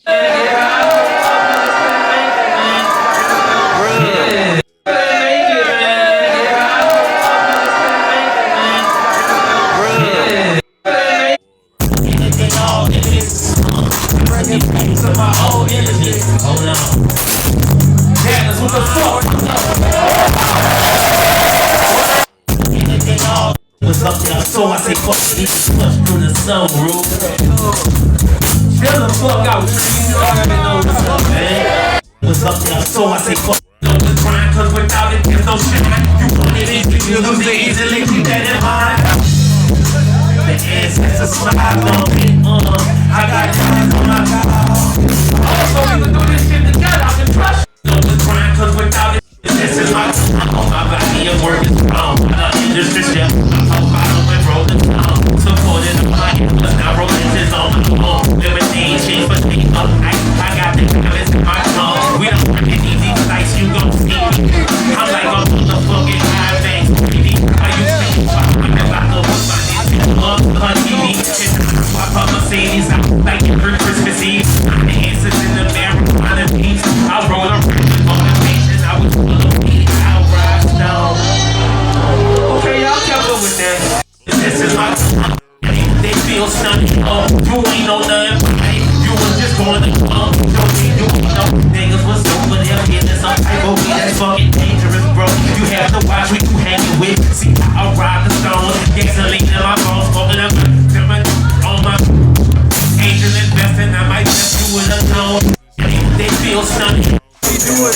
What's up, y'all? So I say fuck it, it's flush through the sunroof. Chill the fuck out, you already know what's up, man. What's up, y'all? So I say fuck it on the grind, cause without it, there's no shine. You want it easy, you lose it easily, keep that in mind. The ass has a smile on me, I got eyes on my God. Also, we can do this shit together, I can trust you on the grind, cause without it, this is my body and work is wrong. Just this shit, I'm bottom and rolling down. Supporting the fire, but now rolling is on my own. Lemonade, cheese for me, I got the diamonds in my tongue. We don't work it easy, like you gon' see. I'm like a motherfucking high bank. How you think? I'm about to put my nigga up on TV. I pop Mercedes out like every Christmas Eve. I'm the answers in the marijuana beats. I roll around with motivation. I was full of weed. I'll rise down. Okay, y'all kept up with that. This is my they feel stunning. You ain't know nothing. You was just going to you know niggas was over there getting some type of weed. That's fucking dangerous, bro. You have to watch what you hanging with. See, I ride the stone. Gasoline in my bones, smoking up on my angel investing. I might just you with a tone. They feel stunning. We do it.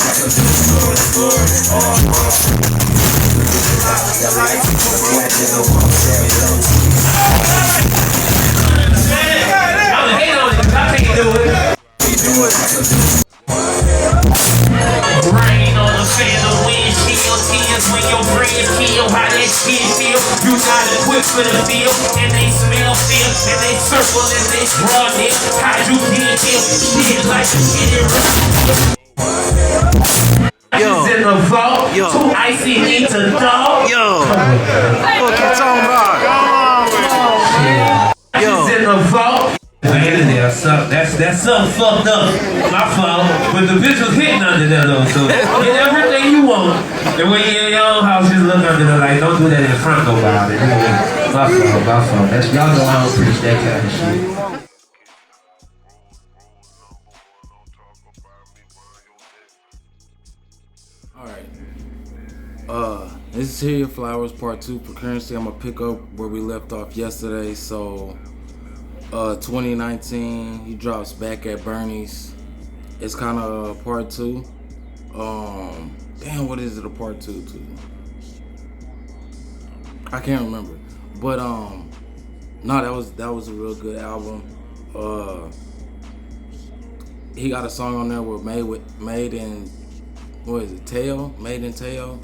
Rain on the fan, the windshield, tears when your friends kill. How that shit feel? You not equipped for the deal, and they smell fear, and they circle and they draw near. How you can't feel shit like a shit. Yo, in the vault, yo, too icy, need to dog. Yo, what you talking about? Yo, in the vault. That's something fucked up. My fault. But the bitch was hitting under there though, so get everything you want. And when you're in your own house, just look under the light. Don't do that in front of nobody. My fault. That's y'all know I don't preach that kind of shit. Alright, this is Here Your Flowers Part 2 for Currency. I'm gonna pick up where we left off yesterday. So 2019, he drops Back at Bernie's. It's kind of part 2. Damn, what is it a part 2 to? I can't remember. But no, that was a real good album. He got a song on there with Made in Tail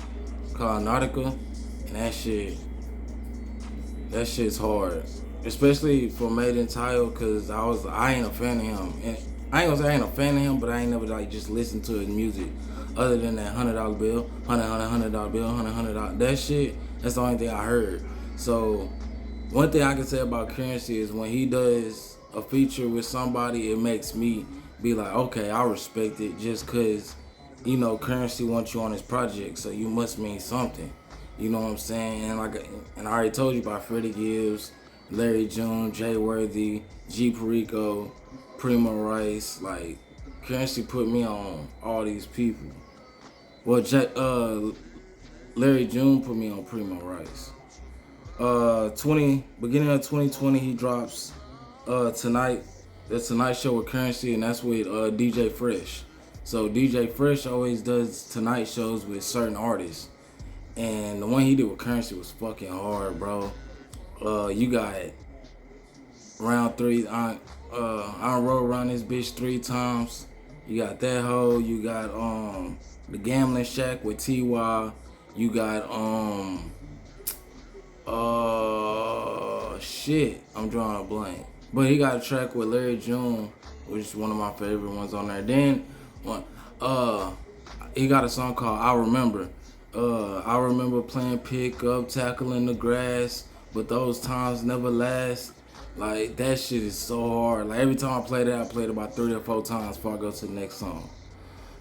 called Nautica, and that shit's hard, especially for Made in Tail, cause I ain't a fan of him, and I ain't gonna say I ain't a fan of him, but I ain't never like just listened to his music other than that $100 bill, $100 bill, $100. That shit, that's the only thing I heard. So one thing I can say about Currency is when he does a feature with somebody, it makes me be like, okay, I respect it, just cause, you know, Currency wants you on his project, so you must mean something. You know what I'm saying? And I already told you about Freddie Gibbs, Larry June, Jay Worthy, G Perico, Primo Rice. Like, Currency put me on all these people. Well, Larry June put me on Primo Rice. Beginning of 2020, he drops Tonight, the Tonight Show with Currency, and that's with DJ Fresh. So DJ Fresh always does Tonight shows with certain artists, and the one he did with Currency was fucking hard, bro. You got round 3. I rode around this bitch 3 times. You got that hoe. You got the Gambling Shack with T.Y. You got shit. I'm drawing a blank. But he got a track with Larry June, which is one of my favorite ones on there. Then he got a song called I Remember. I remember playing pickup, tackling the grass, but those times never last. Like that shit is so hard. Like every time I play that, I play it about 3 or 4 times before I go to the next song.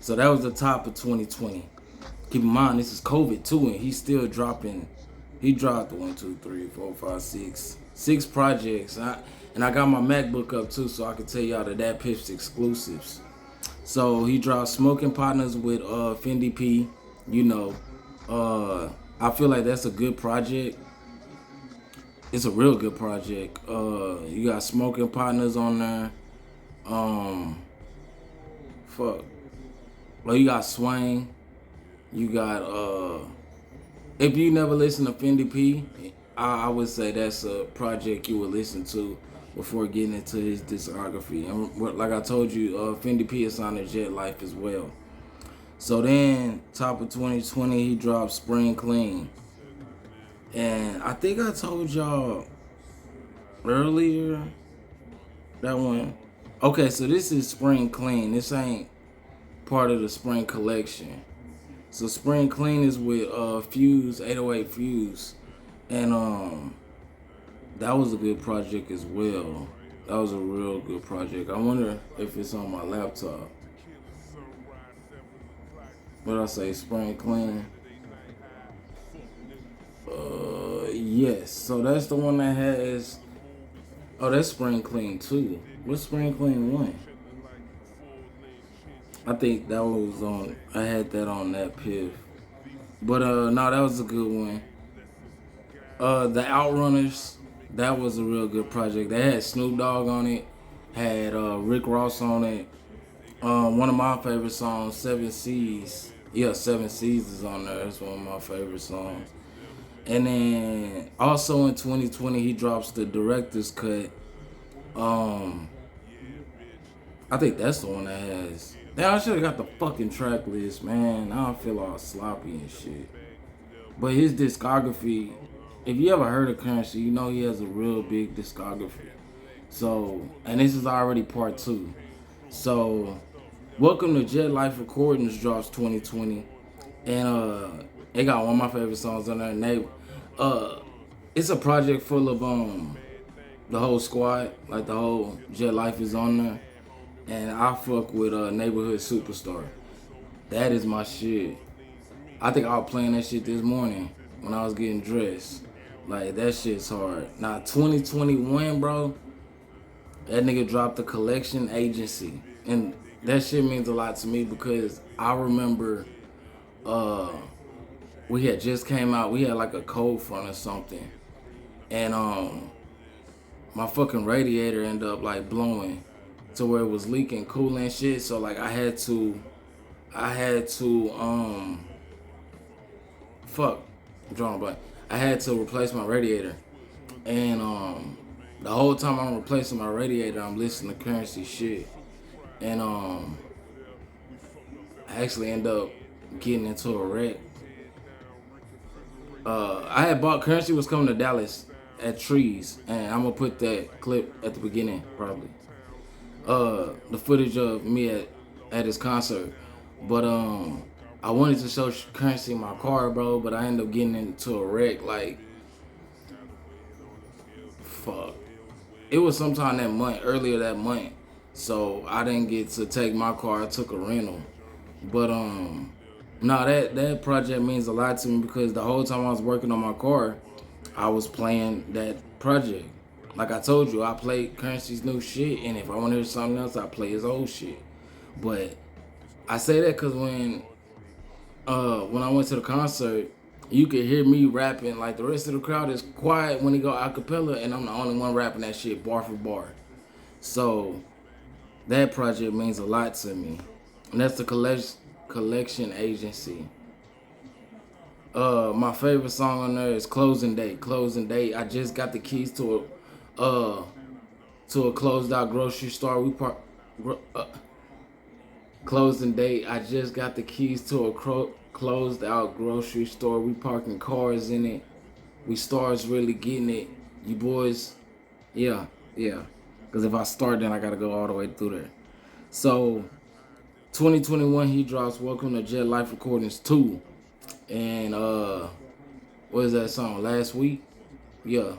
So that was the top of 2020. Keep in mind this is COVID too, and he's still dropping. He dropped 6 projects. And I got my MacBook up too, so I can tell y'all the DatPiff's exclusives. So he dropped Smoking Partners with Fendi P. You know, I feel like that's a good project. It's a real good project. You got Smoking Partners on there. Fuck. Well, you got Swang. You got if you never listen to Fendi P, I would say that's a project you would listen to before getting into his discography. And like I told you, Fendi P is signed to Jet Life as well. So then, top of 2020, he dropped Spring Clean. And I think I told y'all earlier that one. Okay, so this is Spring Clean. This ain't part of the Spring collection. So Spring Clean is with Fuse, 808 Fuse. And that was a good project as well. That was a real good project. I wonder if it's on my laptop. What did I say? Spring Clean? Yes. So that's the one that has. Oh, that's Spring Clean 2. What's Spring Clean 1? I think that was on. I had that on DatPiff. But no, that was a good one. The Outrunners, that was a real good project. They had Snoop Dogg on it, had Rick Ross on it. One of my favorite songs, 7 Seas. Yeah, 7 Seas is on there. That's one of my favorite songs. And then also in 2020, he drops the director's cut. I think that's the one that has. Damn, I should have got the fucking track list, man. Now I feel all sloppy and shit. But his discography, if you ever heard of Currency, you know he has a real big discography. So, and this is already part 2. So, Welcome to Jet Life Recordings drops 2020. And they got one of my favorite songs on there. And it's a project full of the whole squad, like the whole Jet Life is on there. And I fuck with Neighborhood Superstar. That is my shit. I think I was playing that shit this morning when I was getting dressed. Like, that shit's hard. Now, 2021, bro, that nigga dropped the Collection Agency. And that shit means a lot to me because I remember we had just came out. We had like a cold front or something. And my fucking radiator ended up like blowing to where it was leaking coolant shit. So like I had to fuck, I'm drawing a blank. I had to replace my radiator. And the whole time I'm replacing my radiator, I'm listening to Currency shit. And I actually end up getting into a wreck. I had bought Currency was coming to Dallas at Trees, and I'm gonna put that clip at the beginning probably. The footage of me at his concert, but I wanted to show Currency my car, bro, but I ended up getting into a wreck. Like, fuck, it was sometime that month, earlier that month, so I didn't get to take my car. I took a rental, but no, that project means a lot to me because the whole time I was working on my car, I was playing that project. Like I told you, I play Currency's new shit, and if I want to hear something else, I play his old shit. But I say that because when I went to the concert, you could hear me rapping. Like the rest of the crowd is quiet when they go a cappella, and I'm the only one rapping that shit bar for bar. So that project means a lot to me, and that's the Collection Agency. My favorite song on there is Closing Date. Closing Date. I just got the keys to a closed out grocery store. Closing Date. I just got the keys to a closed out grocery store. We parking cars in it. We stars really getting it. You boys, yeah. Because if I start, then I gotta go all the way through there. So 2021, he drops Welcome to Jet Life Recordings 2. And what is that song? Last week? Yeah.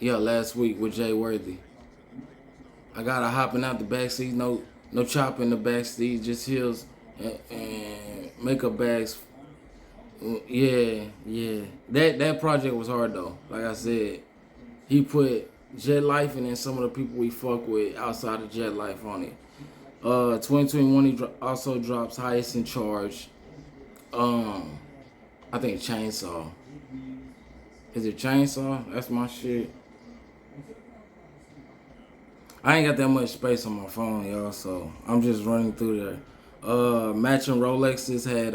Yeah, last week with Jay Worthy. I got her hopping out the backseat, no chop in the backseat, just heels and makeup bags. Yeah. That project was hard though. Like I said, he put Jet Life and then some of the people we fuck with outside of Jet Life on it. 2021 he also drops Highest in Charge. I think Chainsaw. Is it Chainsaw? That's my shit. I ain't got that much space on my phone, y'all, so I'm just running through there. Matching Rolexes had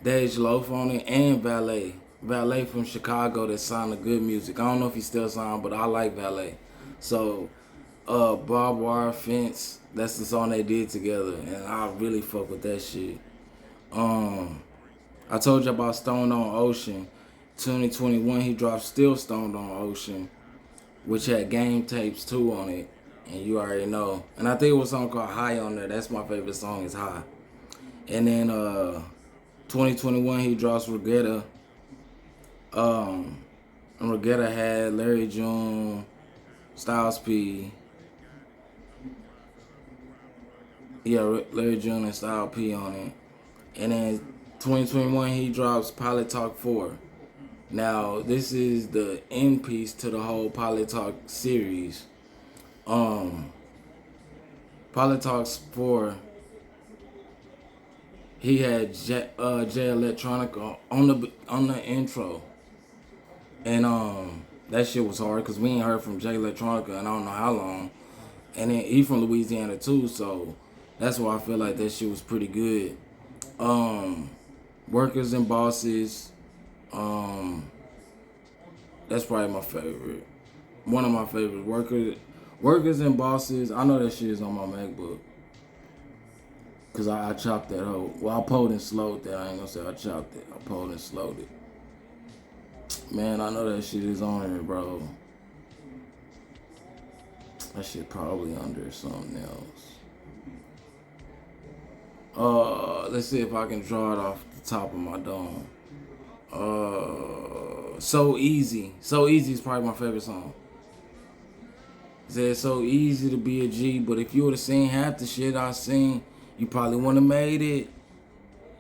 Dej Loaf on it and Valet. Valet from Chicago that signed to Good Music. I don't know if he still signed, but I like Valet. So, Barbed Wire Fence, that's the song they did together, and I really fuck with that shit. I told you about Stoned on Ocean. 2021, he dropped Still Stoned on Ocean, which had Game Tapes 2 on it, and you already know. And I think it was a song called High on there. That's my favorite song, is High. And then 2021, he drops Regatta. And Regatta had Larry June, Styles P. Yeah, Larry June and Styles P on it. And then 2021, he drops Pilot Talk 4. Now, this is the end piece to the whole Pilot Talk series. Pilot Talks 4, he had J Electronica on the intro. And that shit was hard because we ain't heard from J Electronica in I don't know how long. And then he from Louisiana too, so that's why I feel like that shit was pretty good. Workers and Bosses, that's probably my favorite. One of my favorites. Workers and Bosses. I know that shit is on my MacBook. Cause I chopped that hoe. Well, I pulled and slowed that. I ain't gonna say I chopped it. I pulled and slowed it. Man, I know that shit is on here, bro. That shit probably under something else. Let's see if I can draw it off the top of my dome. So Easy. So Easy is probably my favorite song. It said it's so easy to be a G, but if you would have seen half the shit I seen, you probably wouldn't have made it.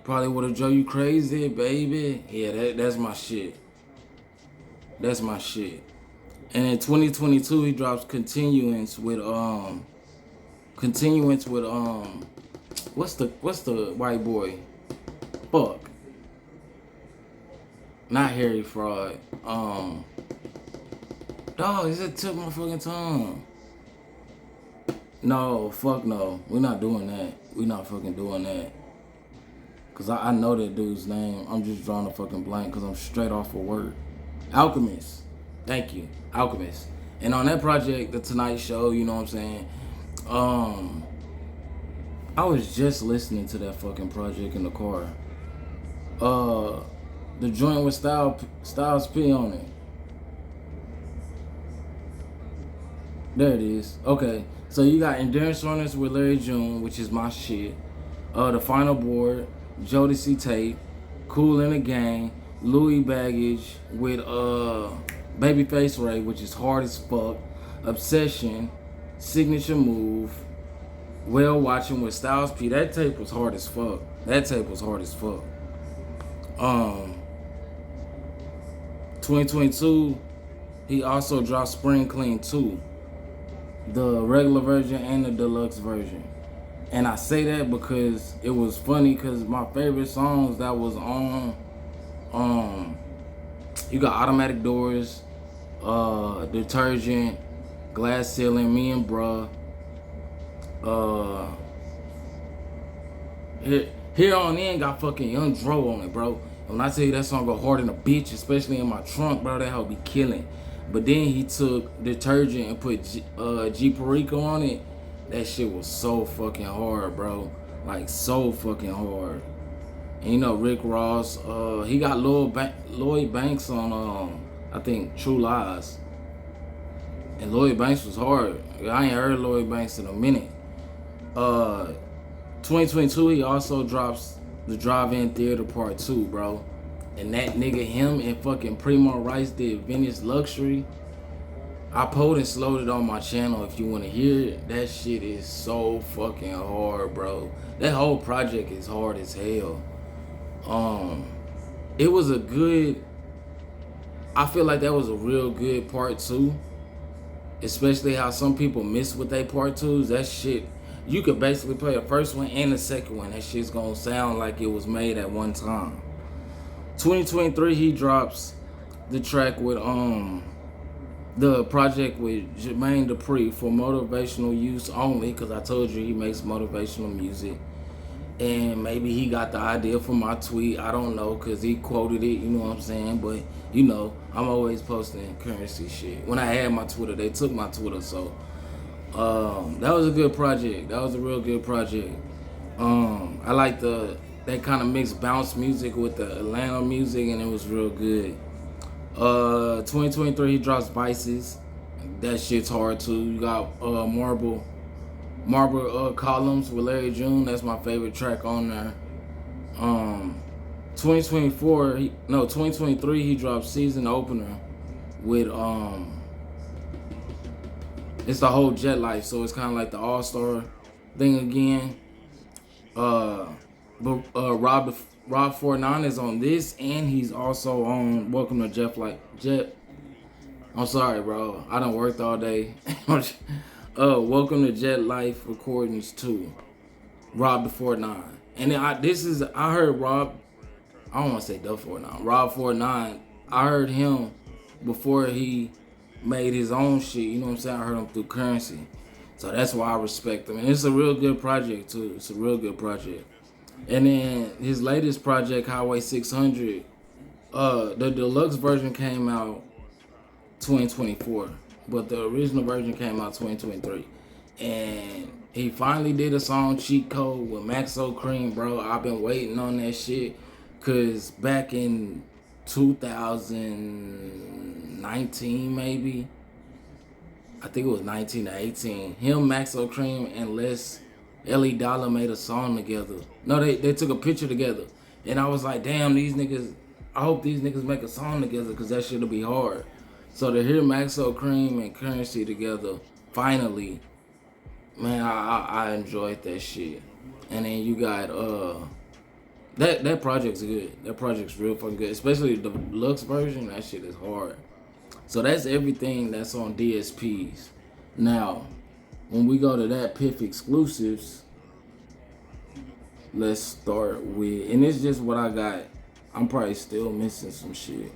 Probably would have drove you crazy, baby. Yeah, that's my shit. That's my shit. And in 2022, he drops Continuance with what's the white boy? Fuck. Not Harry Fraud. Dog, it took my fucking tongue. No, fuck no. We're not doing that. We're not fucking doing that. Cause I know that dude's name. I'm just drawing a fucking blank cause I'm straight off of work. Alchemist. Thank you. Alchemist. And on that project, The Tonight Show, you know what I'm saying? I was just listening to that fucking project in the car. The joint with Styles P on it. There it is. Okay. So you got Endurance Runners with Larry June, which is my shit. The Final Board, Jodeci Tape, Cool in the Gang, Louis Baggage with Babyface Ray, which is hard as fuck. Obsession, Signature Move, Whale Watching with Styles P. That tape was hard as fuck. 2022, he also dropped Spring Clean 2. The regular version and the deluxe version. And I say that because it was funny because my favorite songs that was on, you got Automatic Doors, Detergent, Glass Ceiling, Me and Bruh. Here on in got fucking Young Dro on it, bro. When I tell you that song go hard in a bitch, especially in my trunk, bro, that hoe be killing. But then he took Detergent and put G Perico on it. That shit was so fucking hard, bro. Like, so fucking hard. And you know, Rick Ross, he got Lloyd Banks on, I think, True Lies. And Lloyd Banks was hard. I ain't heard Lloyd Banks in a minute. 2022, he also drops the Drive-In Theater Part 2, bro. And that nigga, him and fucking Primo Rice did Vintage Luxury. I pulled and slowed it on my channel if you want to hear it. That shit is so fucking hard, bro. That whole project is hard as hell. It was a good, I feel like that was a real good part 2. Especially how some people miss with their part 2s. That shit, you could basically play the first one and the second one. That shit's gonna sound like it was made at one time. 2023, he drops the track with the project with Jermaine Dupri for motivational use only, because I told you he makes motivational music. And maybe he got the idea from my tweet. I don't know, because he quoted it, you know what I'm saying? But, you know, I'm always posting currency shit. When I had my Twitter, they took my Twitter, so that was a good project. That was a real good project. I like that kind of mixed bounce music with the Atlanta music, and it was real good. 2023, he drops Vices. That shit's hard too. You got Marble Columns with Larry June. That's my favorite track on there. 2023, he drops Season Opener with it's the whole Jet Life, so it's kind of like the All-Star thing again. But Rob 49 is on this, and he's also on Welcome to Jet. I'm sorry, bro. I done worked all day. Welcome to Jet Life Recordings 2. Rob the 49. And then I heard Rob, I don't want to say the 49. Rob 49, I heard him before he made his own shit. You know what I'm saying? I heard him through Currency. So that's why I respect him. And it's a real good project, too. It's a real good project. And then his latest project, Highway 600, the deluxe version came out 2024, but the original version came out 2023. And he finally did a song, Cheat Code, with Maxo Cream, bro. I've been waiting on that shit, because back in 2019, maybe, I think it was 19 or 18, him, Maxo Cream, and Ellie Dollar made a song together. No, they took a picture together. And I was like, damn, these niggas, I hope these niggas make a song together, because that shit'll be hard. So to hear Maxo Cream and Currency together, finally, man, I enjoyed that shit. And then you got, that project's good. That project's real fucking good. Especially the deluxe version, that shit is hard. So that's everything that's on DSPs. Now, when we go to DatPiff exclusives, let's start with, and it's just what I got. I'm probably still missing some shit.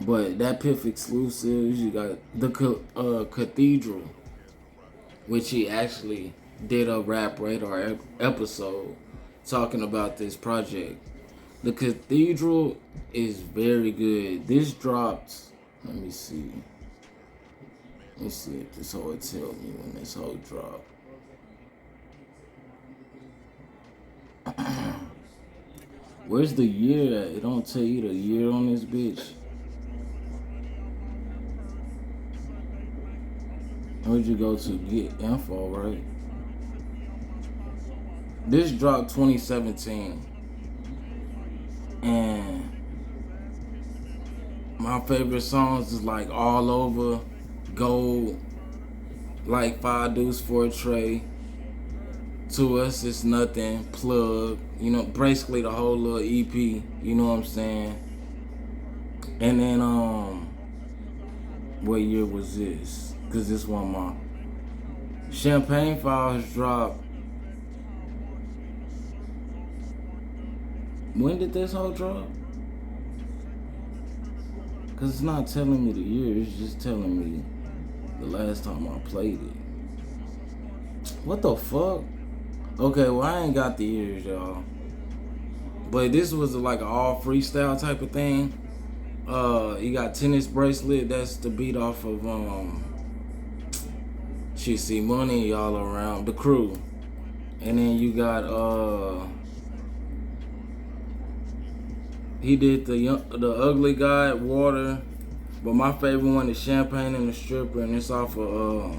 But DatPiff exclusives, you got the Cathedral, which he actually did a Rap Radar episode talking about this project. The Cathedral is very good. This dropped, let me see if this whole tell me when this whole drop. Where's the year at? It don't tell you the year on this bitch. Where'd you go to get info, right? This dropped 2017. And my favorite songs is like All Over, Gold, like 5 Deuce for a Tray, To Us It's Nothing, Plug, you know, basically the whole little EP, you know what I'm saying? And then, what year was this? Because this one, my Champagne Files dropped. When did this whole drop? Because it's not telling me the year, it's just telling me the last time I played it. What the fuck? Okay, well, I ain't got the years, y'all. But this was like an all freestyle type of thing. You got Tennis Bracelet, that's the beat off of She See Money All Around, The Crew. And then you got he did the Ugly Guy, Water, but my favorite one is Champagne and the Stripper, and it's off of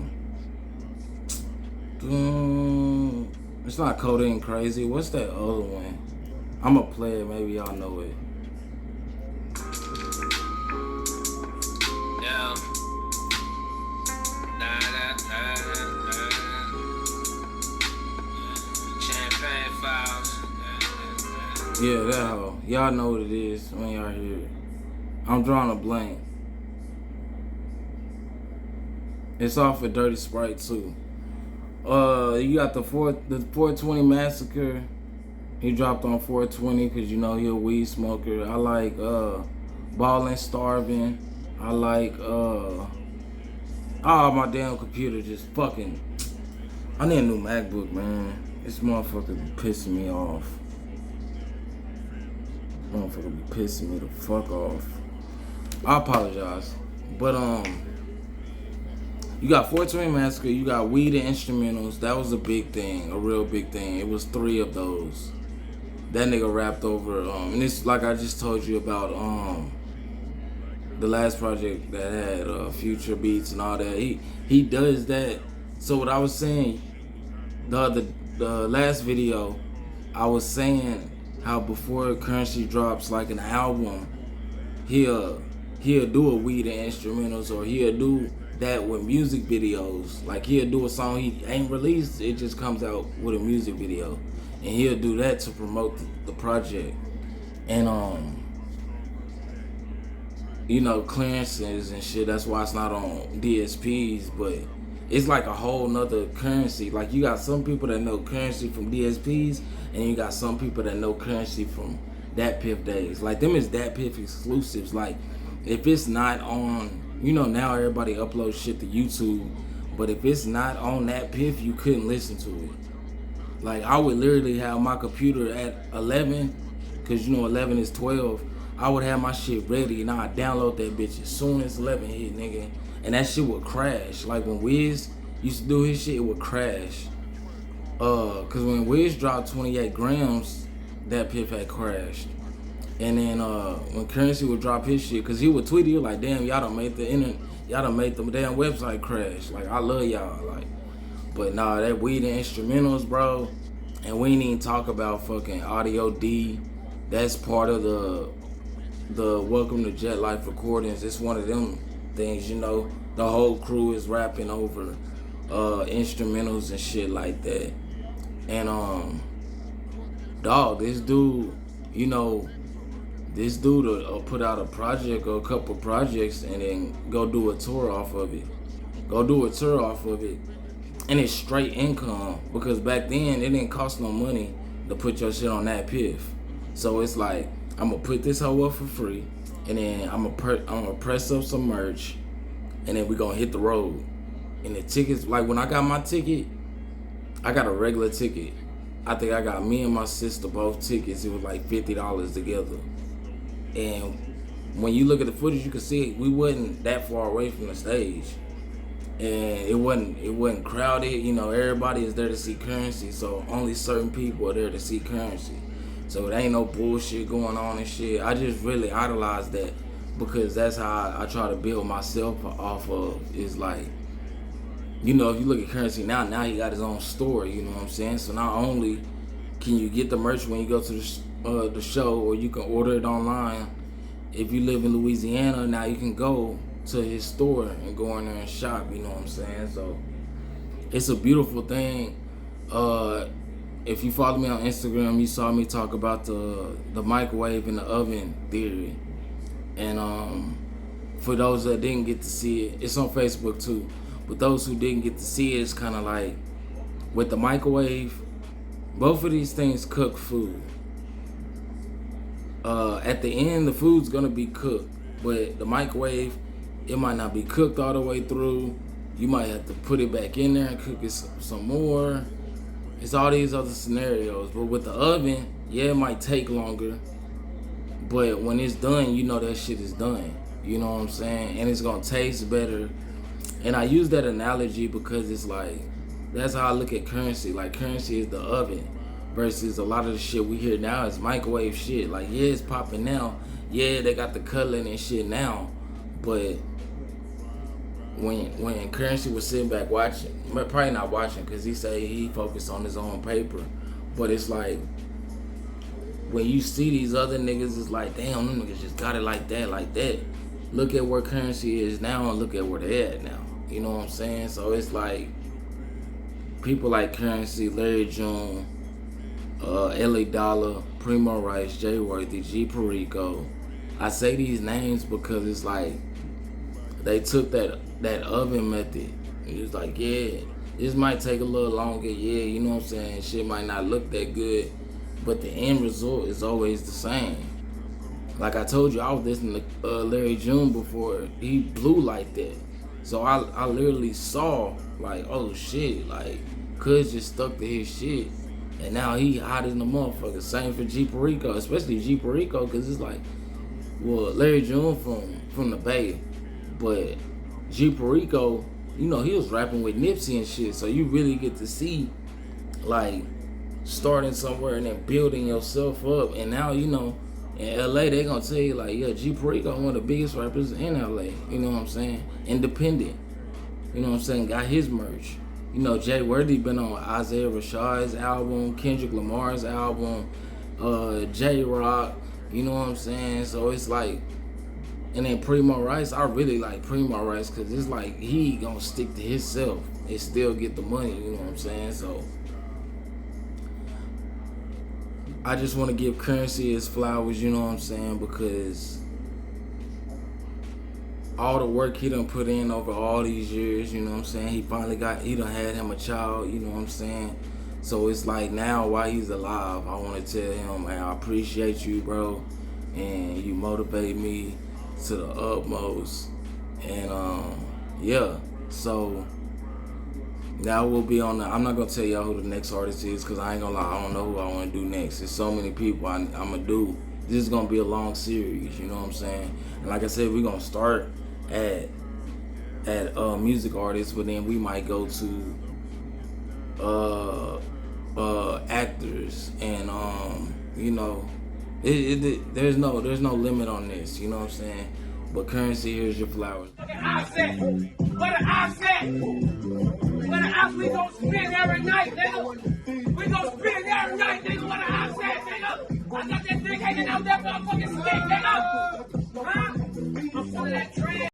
it's not Codeine Crazy. What's that other one? I'ma play it, maybe y'all know it. Yeah, that hoe. Y'all know what it is when y'all hear it. I'm drawing a blank. It's off of Dirty Sprite too. You got the 420 Massacre. He dropped on 420 because you know he a weed smoker. I like Ballin' Starving. I like my damn computer just fucking. I need a new MacBook, man. This motherfucker be pissing me off. Motherfucker be pissing me the fuck off. I apologize. But you got 420 Massacre, you got Weed and Instrumentals. That was a big thing, a real big thing. It was 3 of those. That nigga rapped over, and it's like I just told you about the last project that had Future Beats and all that. He does that. So what I was saying, the last video, I was saying how before Currency drops like an album, he'll do a Weed and Instrumentals, or he'll do that with music videos. Like he'll do a song he ain't released, it just comes out with a music video, and he'll do that to promote the project. And you know, clearances and shit, that's why it's not on DSPs, but it's like a whole nother currency. Like you got some people that know Currency from DSPs, and you got some people that know Currency from DatPiff days. Like them is DatPiff exclusives. Like if it's not on, you know, now everybody uploads shit to YouTube, but if it's not on DatPiff, you couldn't listen to it. Like I would literally have my computer at 11, cause you know 11 is 12. I would have my shit ready and I'd download that bitch as soon as 11 hit, nigga. And that shit would crash. Like when Wiz used to do his shit, it would crash. Cause when Wiz dropped 28 grams, DatPiff had crashed. And then when Currency would drop his shit, cause he would tweet you like, damn, y'all done made the damn website crash. Like I love y'all, like. But nah, that Weed and Instrumentals, bro. And we ain't even talk about fucking Audio D. That's part of the Welcome to Jet Life recordings. It's one of them things, you know. The whole crew is rapping over instrumentals and shit like that. And dog, this dude, you know, this dude will put out a project or a couple projects and then go do a tour off of it. And it's straight income, because back then it didn't cost no money to put your shit on DatPiff. So it's like, I'm gonna put this hoe up for free, and then I'm gonna press up some merch, and then we gonna hit the road. And the tickets, like when I got my ticket, I got a regular ticket. I think I got me and my sister both tickets. It was like $50 together. And when you look at the footage, you can see we wasn't that far away from the stage, and it wasn't crowded. You know, everybody is there to see Currency, so only certain people are there to see Currency. So there ain't no bullshit going on and shit. I just really idolize that, because that's how I try to build myself off of. Is like, you know, if you look at Currency now he got his own store, you know what I'm saying? So not only can you get the merch when you go to the show, or you can order it online. If you live in Louisiana, now you can go to his store and go in there and shop, you know what I'm saying? So it's a beautiful thing. If you follow me on Instagram, you saw me talk about the microwave and the oven theory. And for those that didn't get to see it, it's on Facebook too. But those who didn't get to see it, it's kind of like with the microwave, both of these things cook food. At the end, the food's gonna be cooked, but the microwave, it might not be cooked all the way through. You might have to put it back in there and cook it some more. It's all these other scenarios. But with the oven, yeah, it might take longer, but when it's done, you know that shit is done. You know what I'm saying? And it's gonna taste better. And I use that analogy because it's like, that's how I look at Currency. Like, Currency is the oven versus a lot of the shit we hear now is microwave shit. Like, yeah, it's popping now. Yeah, they got the cutlery and shit now. But when Currency was sitting back watching, probably not watching, because he say he focused on his own paper. But it's like, when you see these other niggas, it's like, damn, them niggas just got it like that, like that. Look at where Currency is now and look at where they at now. You know what I'm saying? So it's like, people like Currency, Larry June, LA Dollar, Primo Rice, Jay Worthy, G Perico. I say these names because it's like they took that oven method. It's like, yeah, this might take a little longer, yeah, you know what I'm saying? Shit might not look that good, but the end result is always the same. Like I told you, I was listening to Larry June before he blew like that. So I literally saw like, oh shit, like Cuz just stuck to his shit, and now he hot as the motherfucker. Same for G Perico, especially G Perico, cause it's like, well, Larry June from the Bay, but G Perico, you know, he was rapping with Nipsey and shit. So you really get to see like starting somewhere and then building yourself up. And now, you know, in LA, they gonna tell you like, yeah, G Perico one of the biggest rappers in LA. You know what I'm saying? Independent. You know what I'm saying? Got his merch. You know, Jay Worthy been on Isaiah Rashad's album, Kendrick Lamar's album, J Rock. You know what I'm saying? So it's like, and then Primo Rice, I really like Primo Rice because it's like he gonna stick to himself and still get the money. You know what I'm saying? So I just want to give Currency his flowers, you know what I'm saying, because all the work he done put in over all these years, you know what I'm saying, he done had him a child, you know what I'm saying. So it's like now while he's alive, I want to tell him, man, I appreciate you, bro, and you motivate me to the utmost. And yeah, so now we'll be on I'm not gonna tell y'all who the next artist is because I ain't gonna lie, I don't know who I want to do next. There's so many people I'm gonna do. This is gonna be a long series, you know what I'm saying. And like I said, we're gonna start at music artists, but then we might go to actors, and you know, there's no limit on this, you know what I'm saying. But Currency, here's your flowers. What I said, we gon' spin every night, nigga.